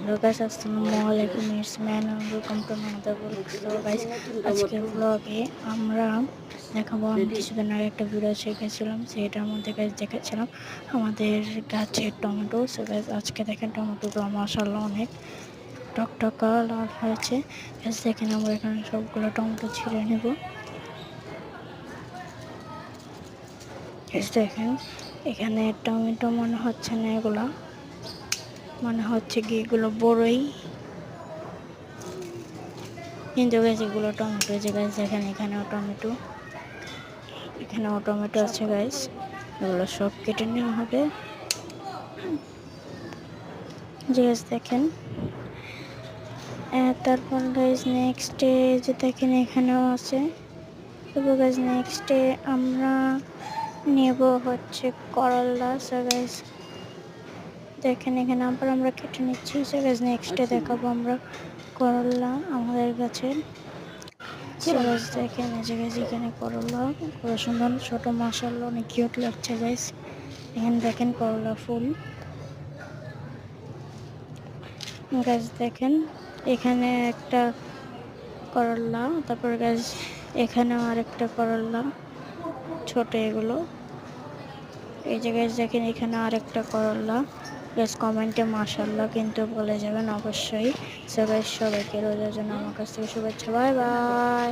Hello guys, আসসালামু আলাইকুম। It's man welcome to another blog. So guys, আজকের ব্লগে আমরা দেখাবো, আমি কিছুদিন আগে একটা ভিডিও ছেড়েছিলাম, সেটার মধ্যে গাইস দেখাচ্ছিলাম আমাদের গাছের টমেটো। সো গাইস, আজকে দেখেন টমেটোগুলো মাশাআল্লাহ অনেক টকটকা লাল হয়েছে। গাইস দেখেন, আমরা এখানে সবগুলো টমেটো ছিঁড়ে নেব। গাইস দেখেন, এখানে টমেটো মনে হচ্ছে না, এগুলা মনে হচ্ছে কি এগুলো বড়ই, কিন্তু গাইস এগুলো টমেটো। যে গাইস দেখেন, এখানেও টমেটো, এখানেও টমেটো আছে গাইস। এগুলো সব কেটে নেওয়া হবে। যে গাইস দেখেন, তারপর গাইস নেক্সটে যে দেখেন এখানেও আছে। তারপর গাইস নেক্সটে আমরা নেব হচ্ছে করলা। সো গাইস দেখেন, এখানে আবার আমরা কেটে নিচ্ছি। সো গাইস নেক্সটে দেখাবো আমরা করলা আমাদের গাছের। দেখেন এই যে গাইস, এখানে করলা কত সুন্দর ছোট, মাশাআল্লাহ অনেক কিউট লাগছে গাইস। এখানে দেখেন করলা ফুল। গাছ দেখেন, এখানে একটা করলা, তারপর গাছ এখানেও আরেকটা করলা ছোট এগুলো। এই যে গাছ দেখেন, এখানে আরেকটা করলা। গাছ কমেন্টে মাশাআল্লাহ কিন্তু বলে যাবেন অবশ্যই। সো গাইস, সবাইকে রোজার জন্য আমার কাছ থেকে শুভেচ্ছা। Bye bye.